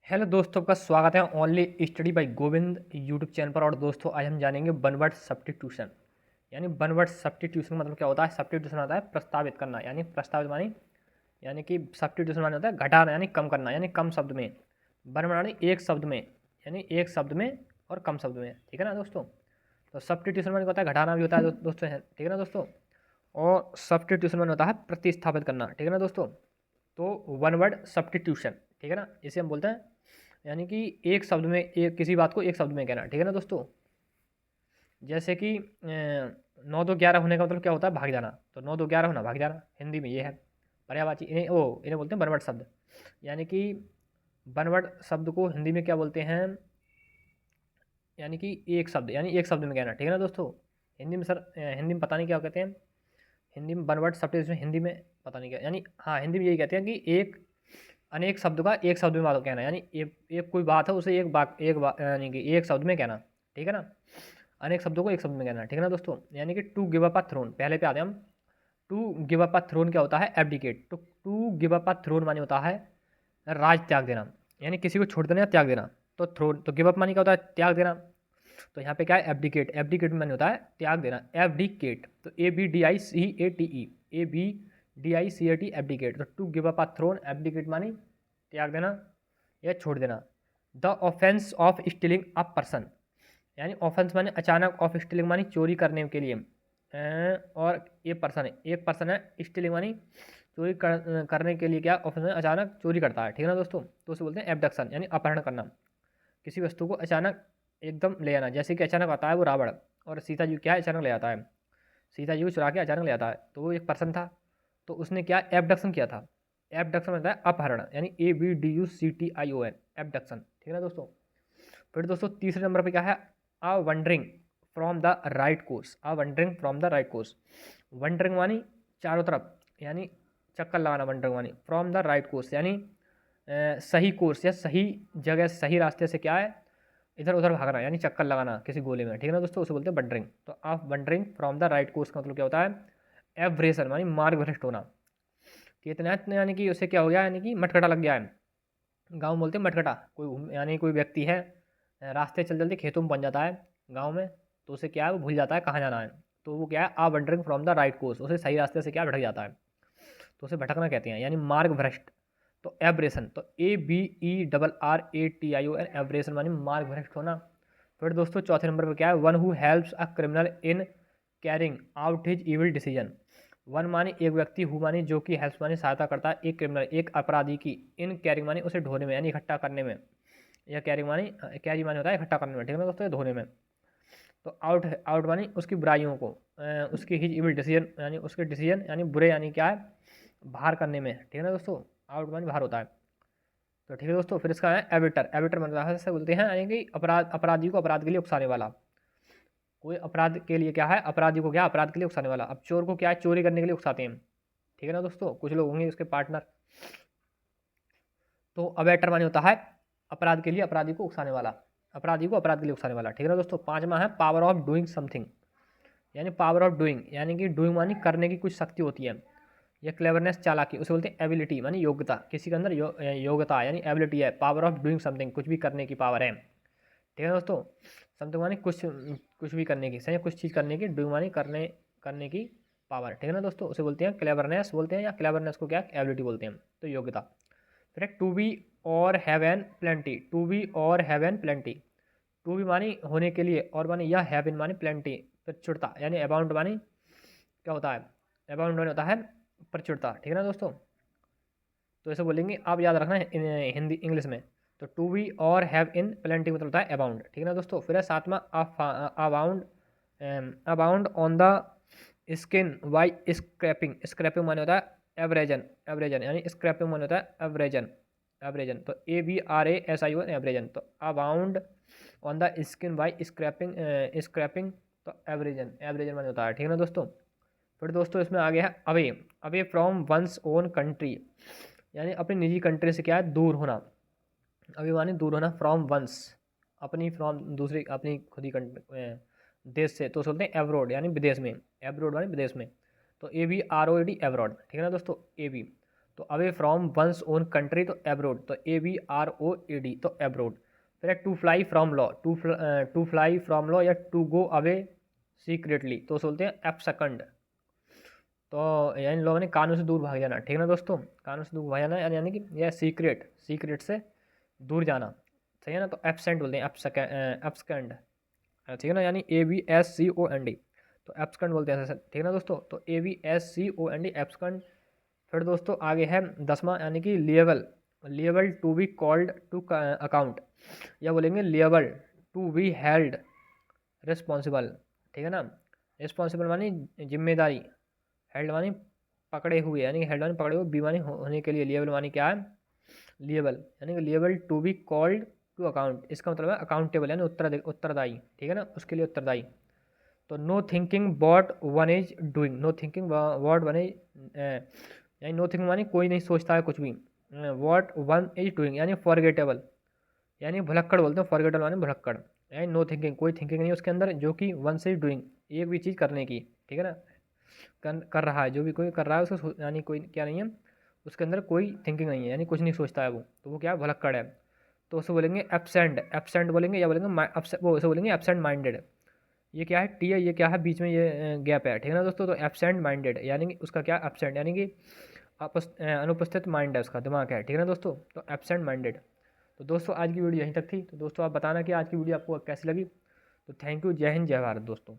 Hello दोस्तों, आपका स्वागत है only study bye Govind YouTube channel पर। और दोस्तों आज हम जानेंगे वन वर्ड सब्स्टिट्यूशन। यानी वन वर्ड सब्स्टिट्यूशन मतलब क्या होता है। सब्स्टिट्यूशन होता है प्रस्तावित करना, यानी प्रस्तावित यानी कि सब्स्टिट्यूशन माने होता है घटाना यानी कम करना, यानी कम शब्द में। वन वर्ड यानी एक शब्द में, यानी एक शब्द में और कम शब्द में। ठीक है ना दोस्तों। तो सब्स्टिट्यूशन माने होता है घटाना भी होता है दोस्तों, है ठीक है ना दोस्तों। और सब्स्टिट्यूशन माने होता है प्रतिस्थापित करना। ठीक है ना दोस्तों। तो वन वर्ड सब्स्टिट्यूशन, ठीक है ना, इसे हम बोलते हैं। यानी कि एक शब्द में, एक किसी बात को एक शब्द में कहना। ठीक है ना दोस्तों। जैसे कि 9 2 11 होने का मतलब क्या होता है, भाग जाना। तो 9 2 11 होना, भाग जाना, हिंदी में ये है। पर्यायवाची इन्हें बोलते हैं बनवर्ड शब्द। यानी कि बनवर्ड शब्द को हिंदी में क्या बोलते हैं, यानी कि एक शब्द, यानी एक शब्द में कहना। ठीक है ना दोस्तों। हिंदी में सर हिंदी में पता नहीं क्या कहते हैं। हिंदी में बनवर्ड शब्द इसमें हिंदी में पता नहीं क्या, यानी हाँ हिंदी में यही कहते हैं कि एक अनेक शब्द का एक शब्द में कहना। यानी एक कोई बात है उसे यानी कि एक शब्द में कहना। ठीक है ना। अनेक शब्दों को एक शब्द में कहना। ठीक है ना दोस्तों। यानी कि to give up a throne, पहले पे आते हैं हम। To give up a throne क्या होता है, एब्डिकेट। तो to give up a throne माने होता है राज त्याग देना, यानी किसी को छोड़ देना या त्याग देना। तो थ्रोन, तो गिव अप माने क्या होता है, त्याग देना। तो यहाँ पे क्या है, एब्डिकेट। एब्डिकेट माने होता है त्याग देना, एब्डिकेट। तो ABDICATE, ABDICAT एब्डिकेट। तो to give up a throne, abdicate मानी त्याग देना या छोड़ देना। The offence of stealing a person, यानी ऑफेंस माने अचानक, ऑफ स्टीलिंग मानी चोरी करने के लिए। और ये पर्सन है, एक पर्सन है, स्टीलिंग मानी चोरी करने के लिए क्या, ऑफेंस में अचानक चोरी करता है। ठीक है ना दोस्तों। तो उसे बोलते हैं एबडक्शन, यानी अपहरण करना। किसी वस्तु को अचानक एकदम ले आना, जैसे कि अचानक आता है वो रावण, और सीता जी क्या है, अचानक ले आता है। सीता जी को चुरा के अचानक ले आता है, तो वो एक पर्सन था। तो उसने क्या, एबडक्शन किया था। एबडक्शन होता है अपहरण, यानी ABDUCTION, एबडक्शन। ठीक है ना दोस्तों। फिर दोस्तों तीसरे नंबर पे क्या है, a wandering from the right course. A wandering from the right course. Wandering मानी चारों तरफ, यानी चक्कर लगाना। वंडरिंग मानी फ्रॉम द राइट कोर्स, यानी सही कोर्स या सही जगह, सही रास्ते से क्या है, इधर उधर भागना, यानी चक्कर लगाना किसी गोले में। ठीक है ना दोस्तों। उसे बोलते हैं वंडरिंग। तो आप wondering from the right course का मतलब क्या होता है, एवरेशन मानी मार्ग भ्रष्ट होना। कि इतना इतना, यानी कि उसे क्या हो गया, यानी कि मटकटा लग गया है। गाँव में बोलते हैं मटकटा। यानी कोई व्यक्ति है, रास्ते चल चलते खेतों में बन जाता है गाँव में, तो उसे क्या है, वो भूल जाता है कहाँ जाना है। तो वो क्या है, a wandering from the right course, उसे सही रास्ते से क्या भटक जाता है, तो उसे भटकना कहते हैं, यानी मार्ग भ्रष्ट। तो एब्रेशन, तो ABERRATION, एब्रेशन मानी मार्ग भ्रष्ट होना। फिर दोस्तों चौथे नंबर पर क्या है, one who helps a criminal in carrying out his evil decision. One मानी एक व्यक्ति, हु मानी जो कि, हेल्प्स मानी सहायता करता है, एक क्रिमिनल एक अपराधी की, इन कैरिंग मानी उसे ढोने में, यानी इकट्ठा करने में। या कैरिंग मानी, कैरी मानी होता है इकट्ठा करने में। ठीक है ना दोस्तों, धोने में। तो आउट आउट मानी उसकी बुराइयों को, उसकी हिज इविल डिसीजन, यानी उसके डिसीजन यानी बुरे, यानी क्या है, बाहर करने में। ठीक है ना दोस्तों। आउट मानी बाहर होता है। तो ठीक है दोस्तों। फिर इसका है एबिटर। एबिटर मतलब है, से बोलते हैं यानी कि अपराधी को अपराध के लिए उकसाने वाला। कोई अपराध के लिए क्या है, अपराधी को क्या, अपराध के लिए उकसाने वाला। अब चोर को क्या है, चोरी करने के लिए उकसाते हैं। ठीक है ना दोस्तों। कुछ लोग होंगे उसके पार्टनर। तो अबेटर माने होता है अपराध के लिए अपराधी को उकसाने वाला, अपराधी को अपराध के लिए उकसाने वाला। ठीक है ना दोस्तों। पांचवा है पावर ऑफ डूइंग समथिंग, यानी पावर ऑफ डूइंग, यानी कि डूइंग मानी करने की कुछ शक्ति होती है। या क्लेवरनेस, चालाकी, उसे बोलते हैं एबिलिटी, मानी योग्यता। किसी के अंदर योग्यता यानी एबिलिटी है। पावर ऑफ डूइंग समथिंग, कुछ भी करने की पावर है। ठीक है दोस्तों। समथिंग मानी कुछ, कुछ भी करने की, सही, कुछ चीज़ करने की। डूइंग मानी करने, करने की पावर। ठीक है ना दोस्तों। उसे बोलते हैं क्लेवरनेस बोलते हैं, या क्लेवरनेस को क्या, एबिलिटी बोलते हैं। तो योग्यता। फिर टू बी और have in plenty. To be और have in plenty. To be मानी होने के लिए, और मानी या हैव इन मानी प्लेंटी, प्रचुरता, यानी अबाउंड मानी क्या होता है, अबाउंड मानी होता है प्रचुरता। ठीक है ना दोस्तों। तो ऐसे बोलेंगे, आप याद रखना है हिंदी इंग्लिश में। तो टू बी और हैव इन प्लेंटी मतलब होता है अबाउंड। ठीक है ना दोस्तों। फिर है सातवां abound, abound on the skin by scraping. Scraping माने होता है एवरेजन, एवरेजन, यानी स्क्रैपिंग माने होता है एवरेजन, एवरेजन। तो ABRASION, एवरेजन। तो abound on the skin by scraping, scrapping, तो एवरेजन, एवरेजन माने होता है। ठीक है ना दोस्तों। फिर दोस्तों इसमें आ गया है away. Away from one's own country, यानी अपनी निजी कंट्री से क्या है, दूर होना। अवे माने दूर होना, फ्रॉम वंस, अपनी, फ्रॉम दूसरी, अपनी खुद ही देश से। तो उसे बोलते हैं एब्रोड, यानी विदेश में। एब्रोड माने विदेश में। तो ABROAD, एब्रॉड। ठीक है ना दोस्तों। AB। तो away from one's own country तो एब्रोड, तो ABROAD तो एब्रोड। फिर है to fly from law, to fly from law या टू गो अवे सीक्रेटली, तो उसे बोलते हैं एब्सकंड। तो यानी लॉ ने कानून से दूर भाग जाना, ठीक है ना दोस्तों, कानून से दूर भाग जाना यानी कि यह सीक्रेट से दूर जाना, सही है ना। तो एब्सेंट बोलते हैं एब्सकंड, ठीक है ना, यानी ABSCOND, तो एब्सकंड बोलते हैं, ठीक है ना दोस्तों। तो ABSCOND एब्सकंड। फिर दोस्तों आगे है 10वां यानी कि liable to be called to account, या बोलेंगे liable to be held responsible, ठीक है ना। रिस्पॉन्सिबल मानी जिम्मेदारी, हेल्ड मानी पकड़े हुए, यानी हेल्ड मानी पकड़े हुए, बी मानी होने के लिए, लिएबल मानी क्या है, लिएबल यानी कि liable to be called to account, इसका मतलब है अकाउंटेबल यानी उत्तरदायी, ठीक है ना, उसके लिए उत्तरदायी। तो no thinking what one is doing, no thinking what one is, यानी नो थिंकिंग मानी कोई नहीं सोचता है कुछ भी, वॉट वन इज डूइंग यानी फॉरगेटेबल, यानी भुलक्कड़ बोलते हैं, फॉरगेटेबल मानी भुलक्कड़, यानी नो थिंकिंग कोई थिंकिंग नहीं है उसके अंदर, जो कि वन से डूइंग एक भी चीज़ करने की, ठीक है ना, कर रहा है, जो भी कोई कर रहा है उसको, यानी कोई क्या नहीं है उसके अंदर, कोई थिंकिंग नहीं है, यानी कुछ नहीं सोचता है वो, तो वो क्या है, भुलक्कड़ है। तो उसे बोलेंगे एब्सेंट बोलेंगे, या बोलेंगे वो उसे बोलेंगे एब्सेंट माइंडेड। ये क्या है, टी है, ये क्या है, बीच में ये गैप है, ठीक है ना दोस्तों। तो एब्सेंट माइंडेड यानी कि उसका क्या, एब्सेंट यानी कि अनुपस्थित माइंड है उसका, दिमाग है, ठीक है ना दोस्तों। तो एब्सेंट माइंडेड। तो दोस्तों आज की वीडियो यहीं तक थी। तो दोस्तों आप बताना कि आज की वीडियो आपको कैसी लगी। तो थैंक यू, जय हिंद जय भारत दोस्तों।